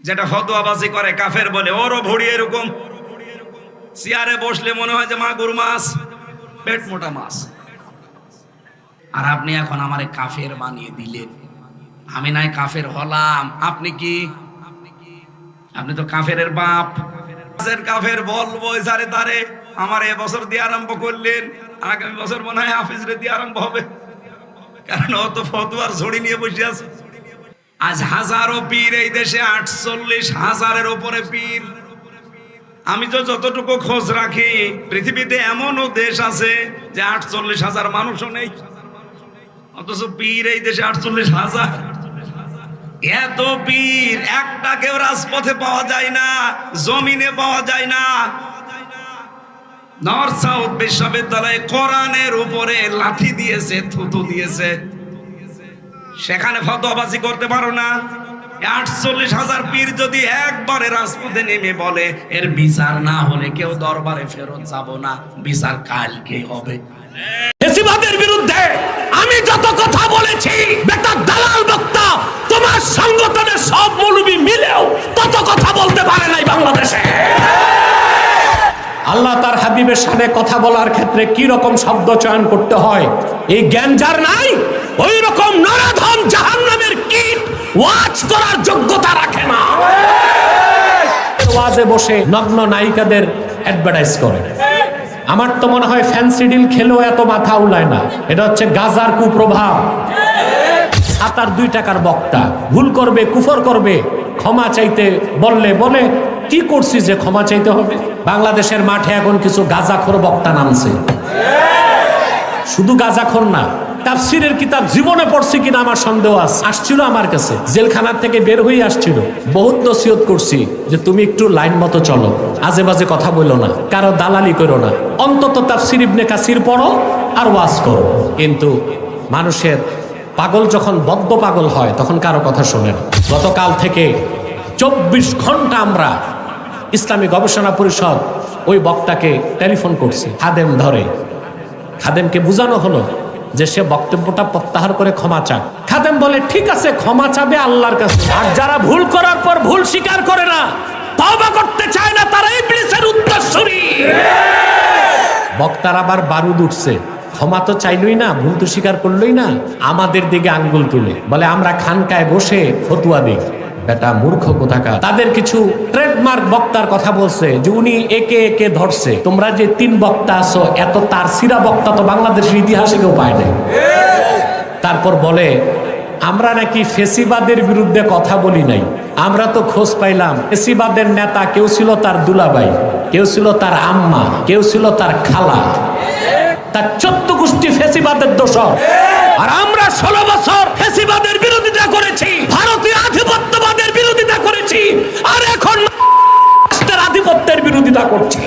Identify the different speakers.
Speaker 1: যেটা ফতোয়াবাজি করে কাফের বলে, ওরও ভুড়ি এরকম, চেয়ারে বসলে মনে হয় যে মাগুর মাছ, পেট মোটা মাছ। আর আপনি এখন আমারে কাফের বানিয়ে দিলেন। আমি নাই কাফের হলাম, আপনি কি? আপনি তো কাফেরের বাপ। কাফের বলবো সারে তারে আমার এবছর দিয়ে আরম্ভ করলেন, আগামী বছর মনে হয় হাফিজরে দিয়ে আরম্ভ হবে, কারণ অত ফতোয়ার ঝুড়ি নিয়ে বসে আছে। আজ হাজারো পীর এই দেশে, 48,000-এর উপরে পীর। আমি তো যতটুকু খোঁজ রাখি, পৃথিবীতে এমনও দেশ আছে যে 48,000 মানুষও নেই, অথচ পীর এই দেশে 48,000। এত পীর, একটা কেউ রাজপথে পাওয়া যায় না, জমিনে পাওয়া যায় না। নর্থ সাউথ বিশ্ববিদ্যালয়ে কোরআনের উপরে লাঠি দিয়েছে, থুতু দিয়েছে, সেখানে ফতোয়াবাজি করতে পারো না। 48,000 পীর যদি একবারে রাজপথে নেমে বলে এর বিচার না হলে কেউ দরবারে ফেরত যাব না, বিচার কালকে হবে।
Speaker 2: ফ্যাসিবাদের বিরুদ্ধে আমি যত কথা বলেছি, বেটা দালাল বক্তা তোমার সংগঠনের সব মৌলবি মিলেও তত কথা বলতে পারে নাই বাংলাদেশে। আল্লাহ তার হাবিবের সাথে কথা বলার ক্ষেত্রে কি রকম শব্দ চয়ন করতে হয় এই জ্ঞান যার নাই, ওই রকম নরাধম জাহান্নামের কীট ওয়াজ করার যোগ্যতা রাখে না। ওয়াজে বসে নগ্ন নায়িকাদের অ্যাডভার্টাইজ করে। আমার তো মনে হয় ফ্যান্সি ডিল খেলেও এত মাথা উলায় না। এটা হচ্ছে গাজার কুপ্রভাব। 2 টাকার বক্তা ভুল করবে, কুফর করবে, ক্ষমা চাইতে বললে বলে কি করছি যে ক্ষমা চাইতে হবে। বাংলাদেশের মাঠে এখন কিছু গাজাখোর বক্তা নামছে। শুধু গাজাখোর না, তাফসীরের কিতাব জীবনে পড়ছি কিনা আমার সন্দেহ আছে। আসছিল আমার কাছে, জেলখানার থেকে বের হয়ে আসছিল। বহুত নসিহত করছি যে তুমি একটু লাইন মতো চলো, আজে বাজে কথা বলো না, কারো দালালি করো না, অন্তত তাফসীর ইবনে কাসির পড়ো আর ওয়াজ করো। কিন্তু মানুষের পাগল যখন বদ্ধ পাগল হয় তখন কারো কথা শোনে না। গতকাল থেকে 24 ঘন্টা আমরা ইসলামী গবেষণা পরিষদ ওই বক্তাকে টেলিফোন করছি, খাদেম ধরে। খাদেমকে বোঝানো হলো যে সে বক্তব্যটা প্রত্যাহার করে ক্ষমা চাক। খাদেম বলে ঠিক আছে, ক্ষমা চাবে আল্লাহর কাছে। আর যারা ভুল করার পর ভুল স্বীকার করে না, তওবা করতে চায় না, তারা ইবলিসের উত্তরসূরি। বক্তার আবার বারুদ উঠছে, ক্ষমা তো চাইলই না, ভুল তো স্বীকার করলই না, আমাদের দিকে আঙ্গুল তুলে বলে আমরা খানকায় বসে ফতুয়া দিই। বেটা মূর্খ কোথাকার। তাদের কিছু ট্রেডমার্ক বক্তার কথা বলছে যে উনি একে একে ধরছে। তোমরা যে 3 বক্তা আছো, এত তার সিরা বক্তা তো বাংলাদেশের ইতিহাসে কেউ পায় নাই। তারপর বলে আমরা নাকি ফেসিবাদের বিরুদ্ধে কথা বলি নাই। আমরা তো খোঁজ পাইলাম ফেসিবাদের নেতা কেউ ছিল তার দুলাভাই, কেউ ছিল তার আম্মা, কেউ ছিল তার খালা, তার 14 গোষ্ঠী ফেসিবাদের দোষর। আর আমরা 16 বছর ফেসিবাদের বিরোধিতা করেছি, ভারতীয় আধিপত্যবাদের বিরোধিতা করেছি, আর এখন রাষ্ট্রের আধিপত্যের বিরোধিতা করছি।